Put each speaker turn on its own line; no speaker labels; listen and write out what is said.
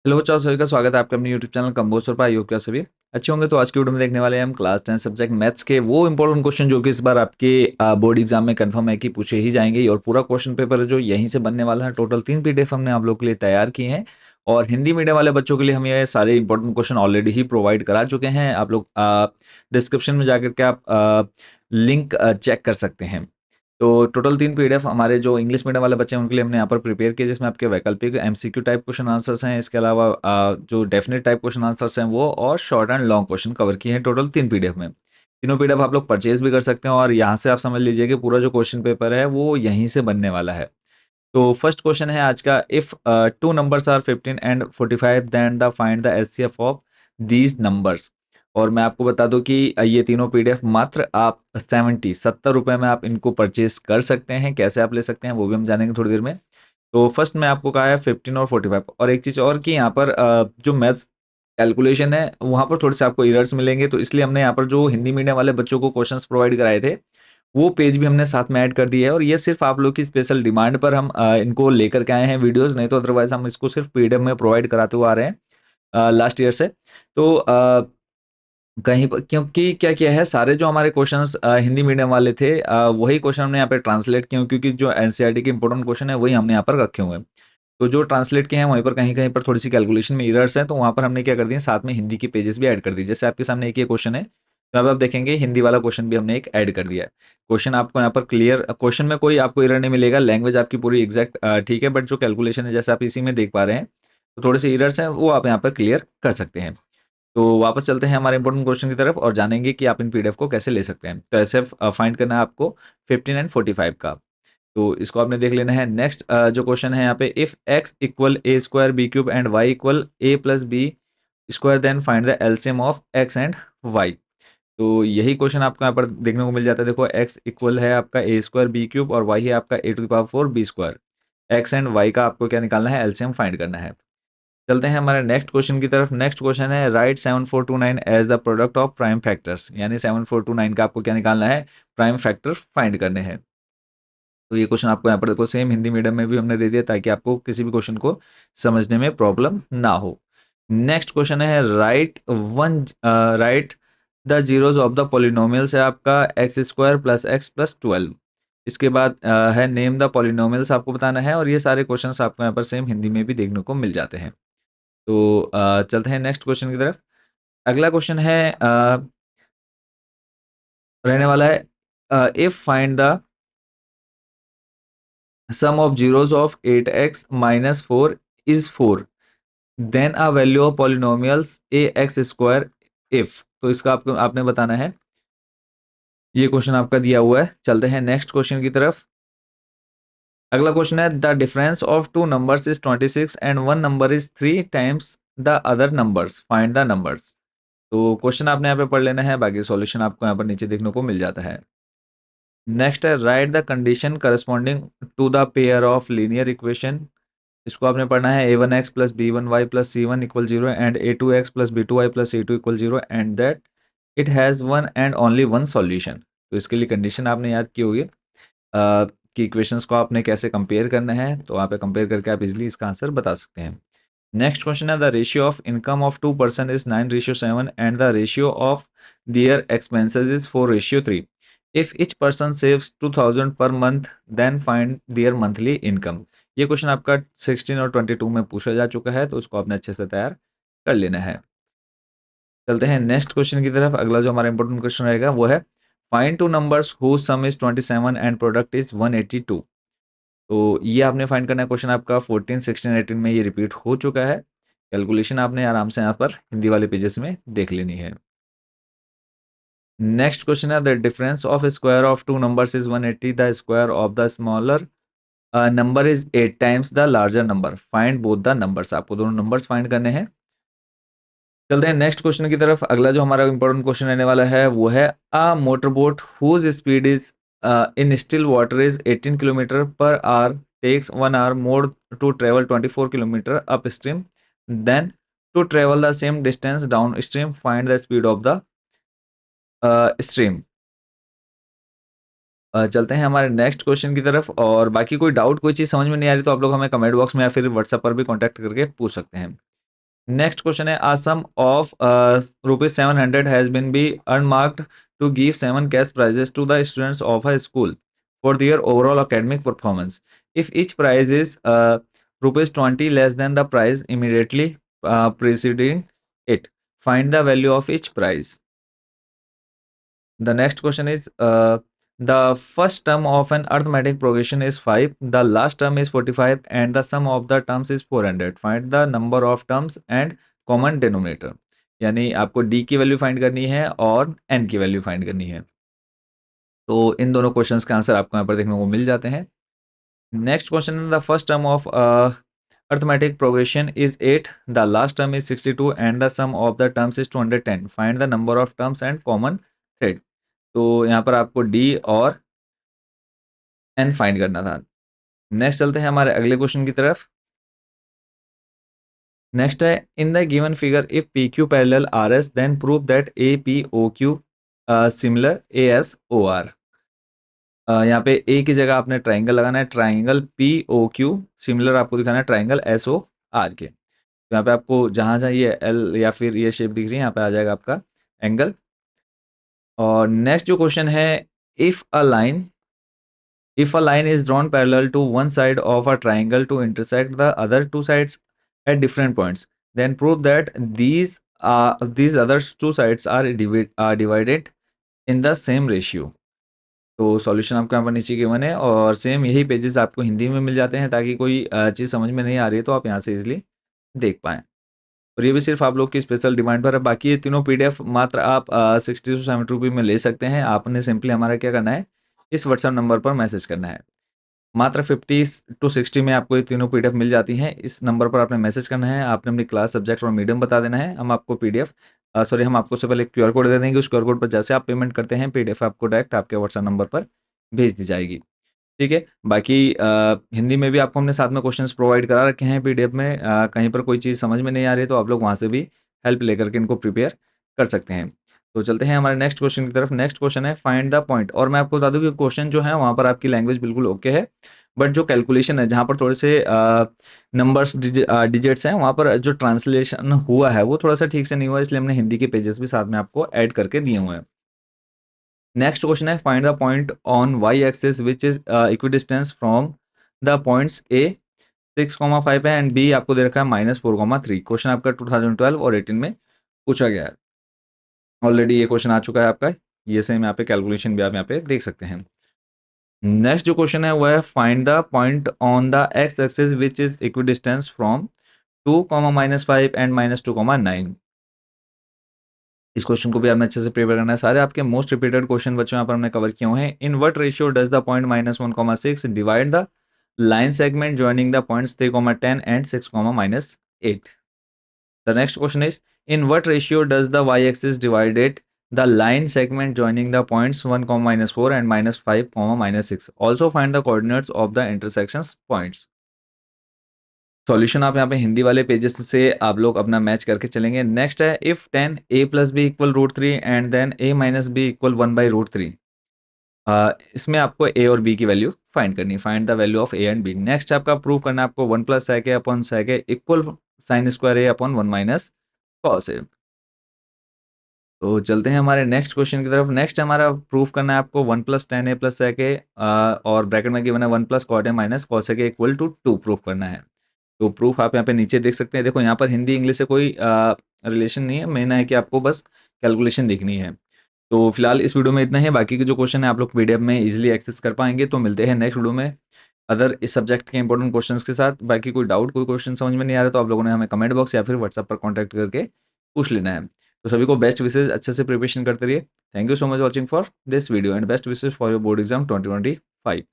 Hello बच्चों, सभी का स्वागत है आपके अपने यूट्यूब चैनल कंबोज पर। आई होप क्या सभी अच्छे होंगे। तो आज की वीडियो में देखने वाले हैं हम क्लास 10 सब्जेक्ट मैथ्स के वो इंपॉर्टेंट क्वेश्चन जो कि इस बार आपके बोर्ड एग्जाम में कंफर्म है कि पूछे ही जाएंगे। और पूरा क्वेश्चन पेपर जो यहीं से बनने वाला है। टोटल 3 पीडीएफ हमने आप लोग के लिए तैयार किए हैं। और हिंदी मीडियम वाले बच्चों के लिए हम ये सारे इंपॉर्टेंट क्वेश्चन ऑलरेडी ही प्रोवाइड करा चुके हैं। आप लोग डिस्क्रिप्शन में जाकर के आप लिंक चेक कर सकते हैं। तो टोटल 3 पीडीएफ हमारे जो इंग्लिश मीडियम वाले बच्चे हैं उनके लिए हमने यहाँ पर प्रिपेयर किए, जिसमें आपके वैकल्पिक एमसीक्यू टाइप क्वेश्चन आंसर्स हैं। इसके अलावा जो डेफिनेट टाइप क्वेश्चन आंसर्स हैं वो, और short and long question cover किए हैं टोटल 3 पीडीएफ में। तीनों पीडीएफ आप लोग परचेज भी कर सकते हैं, और यहाँ से आप समझ लीजिए कि पूरा जो क्वेश्चन पेपर है वो यहीं से बनने वाला है। तो फर्स्ट क्वेश्चन है आज का, if two numbers are 15 and 45 then the find the HCF of these numbers. और मैं आपको बता दूं कि ये तीनों पीडीएफ मात्र आप 70 रुपए में आप इनको परचेज कर सकते हैं। कैसे आप ले सकते हैं वो भी हम जानेंगे थोड़ी देर में। तो फर्स्ट में आपको कहा है 15 और 45। और एक चीज़ और कि यहाँ पर जो मैथ्स कैलकुलेशन है वहाँ पर थोड़े से आपको एरर्स मिलेंगे। तो इसलिए हमने यहाँ पर जो हिंदी मीडियम वाले बच्चों को क्वेश्चंस प्रोवाइड कराए थे वो पेज भी हमने साथ में ऐड कर दिया है। और ये सिर्फ आप लोग की स्पेशल डिमांड पर हम इनको लेकर के आए हैं वीडियोस, नहीं तो अदरवाइज हम इसको सिर्फ पीडीएफ में प्रोवाइड कराते हुए आ रहे हैं लास्ट ईयर से। तो कहीं पर क्योंकि क्या किया है, सारे जो हमारे क्वेश्चंस हिंदी मीडियम वाले थे वही क्वेश्चन हमने यहाँ पे ट्रांसलेट किए हैं, क्योंकि जो एनसीईआरटी के इंपॉर्टेंट क्वेश्चन है वही हमने यहाँ पर रखे हुए हैं। तो जो ट्रांसलेट किए हैं वहीं पर कहीं कहीं पर थोड़ी सी कैलकुलेशन में एरर्स हैं, तो वहाँ पर हमने क्या कर दिए, साथ में हिंदी के पेजेस भी ऐड कर दिए। जैसे आपके सामने एक ये क्वेश्चन है, तो अब आप देखेंगे हिंदी वाला क्वेश्चन भी हमने एक ऐड कर दिया है। क्वेश्चन आपको यहाँ पर क्लियर, क्वेश्चन में कोई आपको एरर नहीं मिलेगा, लैंग्वेज आपकी पूरी एग्जैक्ट ठीक है, बट जो कैलकुलेशन है जैसे आप इसी में देख पा रहे हैं तो थोड़े से एरर्स हैं, वो आप यहाँ पर क्लियर कर सकते हैं। तो वापस चलते हैं हमारे इंपॉर्टेंट क्वेश्चन की तरफ और जानेंगे कि आप इन पीडीएफ को कैसे ले सकते हैं। तो ऐसे फाइंड करना है आपको 15 एंड 45 का। तो इसको आपने देख लेना है। नेक्स्ट जो क्वेश्चन है यहाँ पे, if x equal A square B cube and y equal A plus B square then find the LCM of x and y। तो यही क्वेश्चन आपको यहाँ पर देखने को मिल जाता है। देखो x इक्वल है आपका ए स्क्वायर बी क्यूब और y है आपका a to the power 4 b square. x and y का आपको क्या निकालना है, एलसीएम फाइंड करना है। चलते हैं हमारे नेक्स्ट क्वेश्चन की तरफ। नेक्स्ट क्वेश्चन है, write 7429 as the product of prime factors. यानी 7429 का आपको क्या निकालना है, प्राइम फैक्टर फाइंड करने हैं। तो ये क्वेश्चन आपको यहाँ पर देखो सेम हिंदी मीडियम में भी हमने दे दिया, ताकि आपको किसी भी क्वेश्चन को समझने में प्रॉब्लम ना हो। नेक्स्ट क्वेश्चन है, right the zeros of the polynomials है आपका x square plus x plus 12। इसके बाद है नेम द पॉलिनोमियल्स आपको बताना है। और ये सारे क्वेश्चंस आपको यहाँ पर सेम हिंदी में भी देखने को मिल जाते हैं। तो चलते हैं नेक्स्ट क्वेश्चन की तरफ। अगला क्वेश्चन है रहने वाला है, if find the sum of zeros of 8x minus 4 is 4, then a value of polynomials ax square if। तो इसका आपको आपने बताना है। ये क्वेश्चन आपका दिया हुआ है। चलते हैं नेक्स्ट क्वेश्चन की तरफ। अगला क्वेश्चन है, the difference of two numbers is 26 and one number is 3 times the other numbers, find the numbers. तो क्वेश्चन आपने यहाँ पे पढ़ लेना है, बाकी सॉल्यूशन आपको यहाँ पर नीचे देखने को मिल जाता है। नेक्स्ट है, right the condition corresponding to the pair of linear equation. इसको आपने पढ़ना है, a one x plus b one y plus c one equal zero and a two x plus b two y plus c two equal zero and that it has one and only one solution. तो इसके लिए condition आपने याद की होगी कि equations को आपने कैसे कंपेयर करना है। तो वहाँ पे कंपेयर करके आप इजीली इसका आंसर बता सकते हैं। नेक्स्ट क्वेश्चन है, the ratio of income of 2 person is 9:7 and the ratio of their expenses is 4:3। If each person saves 2000 per month then find their monthly income. ये क्वेश्चन आपका 16 और 22 में पूछा जा चुका है, तो उसको आपने अच्छे से तैयार कर लेना है। चलते हैं नेक्स्ट क्वेश्चन की तरफ। अगला जो हमारा इंपॉर्टेंट क्वेश्चन रहेगा वो है, find two numbers who some is 27 and product is 182। तो ये आपने फाइंड करना है। क्वेश्चन आपका 14, 16, 18 में ये रिपीट हो चुका है। कैलकुलेशन आपने आराम से यहाँ पर हिंदी वाले पेजेस में देख लेनी है। नेक्स्ट क्वेश्चन है, the difference of square of two numbers is 180, the square of the smaller number is 8 times the larger number, find both the numbers. आपको दोनों नंबर्स फाइंड करने हैं। चलते हैं नेक्स्ट क्वेश्चन की तरफ। अगला जो हमारा इंपॉर्टेंट क्वेश्चन रहने वाला है वो है, a motor boat whose speed is in still water is 18 kilometre per hour takes 1 hour more to travel 24 kilometre upstream then to travel the same distance downstream, find the speed of the stream. चलते हैं हमारे next question की तरफ। और बाकी कोई doubt, कोई चीज़ समझ में नहीं आ रही तो आप लोग हमें कमेंट बॉक्स में या फिर व्हाट्सएप पर भी कॉन्टैक्ट करके पूछ सकते हैं। नेक्स्ट क्वेश्चन है, a sum of ₹700 has been be unmarked to give 7 cash prizes to the students of a school for their overall academic performance. If each prize is ₹20 less than the prize immediately preceding it, find the value of each prize. The next question is, the first term of an arithmetic progression is 5, the last term is 45, and the sum of the terms is 400. Find the number of terms and common denominator. यानी आपको d की value find करनी है और n की value find करनी है। तो इन दोनों क्वेश्चंस के आंसर आपको यहाँ पर देखने को मिल जाते हैं। Next question, the first term of arithmetic progression is 8, the last term is 62, and the sum of the terms is 210. Find the number of terms and common thread. तो यहाँ पर आपको डी और एन फाइंड करना था। Next चलते हैं हमारे अगले क्वेश्चन की तरफ। नेक्स्ट है, in the given figure if P Q parallel R S then prove that A P O Q similar A S O R. यहाँ पे ए की जगह आपने ट्राइंगल लगाना है, triangle P O Q similar आपको दिखाना है ट्राइंगल एस ओ आर के। तो यहाँ पे आपको जहाँ जहाँ ये एल या फिर ये शेप दिख रही है यहाँ पे आ जाएगा आपका एंगल। और नेक्स्ट जो क्वेश्चन है, if a line if a line is drawn parallel to one side of a triangle to intersect the other two sides at different points, then prove that these other two sides are divided in the same ratio. तो solution आपको यहाँ पर नीचे given है और same यही pages आपको हिंदी में मिल जाते हैं ताकि कोई चीज़ समझ में नहीं आ रही है तो आप यहाँ से इजीली देख पाएँ। और ये भी सिर्फ आप लोग की स्पेशल डिमांड पर है। बाकी ये तीनों पीडीएफ मात्र आप 60 to 70 रुपये में ले सकते हैं। आपने सिंपली हमारा क्या करना है, इस व्हाट्सएप नंबर पर मैसेज करना है। मात्र 50 to 60 में आपको ये तीनों पीडीएफ मिल जाती हैं। इस नंबर पर आपने मैसेज करना है, आपने अपनी क्लास, सब्जेक्ट और मीडियम बता देना है। हम आपको पीडीएफ हम आपको उससे पहले एक क्यूआर कोड दे देंगे। उस क्यूआर कोड पर जैसे आप पेमेंट करते हैं, पीडीएफ आपको डायरेक्ट आपके व्हाट्सएप नंबर पर भेज दी जाएगी। ठीक है। बाकी हिंदी में भी आपको हमने साथ में क्वेश्चंस प्रोवाइड करा रखे हैं पीडीएफ में। कहीं पर कोई चीज़ समझ में नहीं आ रही है तो आप लोग वहाँ से भी हेल्प लेकर के इनको प्रिपेयर कर सकते हैं। तो चलते हैं हमारे नेक्स्ट क्वेश्चन की तरफ। नेक्स्ट क्वेश्चन है, फाइंड द पॉइंट। और मैं आपको बता दूं कि क्वेश्चन जो है वहाँ पर आपकी लैंग्वेज बिल्कुल ओके है, बट जो कैलकुलेशन है जहाँ पर थोड़े से नंबर्स डिजिट्स हैं वहाँ पर जो ट्रांसलेशन हुआ है वो थोड़ा सा ठीक से नहीं हुआ, इसलिए हमने हिंदी के पेजेस भी साथ में आपको ऐड करके दिए हुए हैं। नेक्स्ट क्वेश्चन है, find the point on Y axis which is equidistance from the points A 6,5 है एंड बी आपको दे रखा है -4,3। क्वेश्चन आपका 2012 और 18 में पूछा गया है। ऑलरेडी ये क्वेश्चन आ चुका है आपका, ये सेम यहाँ पे कैलकुलेशन भी आप यहाँ पे देख सकते हैं। नेक्स्ट जो क्वेश्चन है वो है, find the point on the x axis which is equidistance from 2, -5 and -2,9। इस क्वेश्चन को भी आपने अच्छे से प्रिपेयर करना है। सारे आपके मोस्ट रिपीटेड क्वेश्चन बच्चों यहाँ पर हमने कवर किए हुए हैं। In what ratio does the point -1,6 divide the line segment joining the points 3,10 and 6,-8। The next question is, in what ratio does the y-axis divided the line segment joining the points 1, -4 and -5, -6? Also find the coordinates of the intersections points. Solution आप यहाँ पे हिंदी वाले pages से आप लोग अपना match करके चलेंगे। नेक्स्ट है, if 10 a + b = √3 and then a - b = 1/√3। इसमें आपको a और b की वैल्यू फाइंड करनी है। Find the value of a and b। Next आपका प्रूव करना है आपको 1 + sec a / sec a equal sin² a / 1 - cos a। तो चलते हैं हमारे नेक्स्ट क्वेश्चन की तरफ। नेक्स्ट हमारा प्रूफ करना है आपको 1 + tan a + sec a और ब्रैकेट में गिवन है 1 + cot a - cos a = 2 proof करना है। तो प्रूफ आप यहाँ पे नीचे देख सकते हैं। देखो यहाँ पर हिंदी इंग्लिश से कोई रिलेशन नहीं है, मेन है कि आपको बस कैलकुलेशन देखनी है। तो फिलहाल इस वीडियो में इतना ही है। बाकी के जो क्वेश्चन है आप लोग पीडीएफ में इजीली एक्सेस कर पाएंगे। तो मिलते हैं नेक्स्ट वीडियो में अदर इस सब्जेक्ट के इंपॉर्टेंट क्वेश्चंस के साथ। बाकी कोई डाउट, कोई क्वेश्चन समझ में नहीं आ रहा तो आप लोगों ने हमें कमेंट बॉक्स या फिर व्हाट्सएप पर कॉन्टैक्ट करके पूछ लेना है। तो सभी को बेस्ट विशेज, अच्छे से प्रिपरेशन करते रहिए। Thank you so much watching for this video and best wishes for your board exam 2025।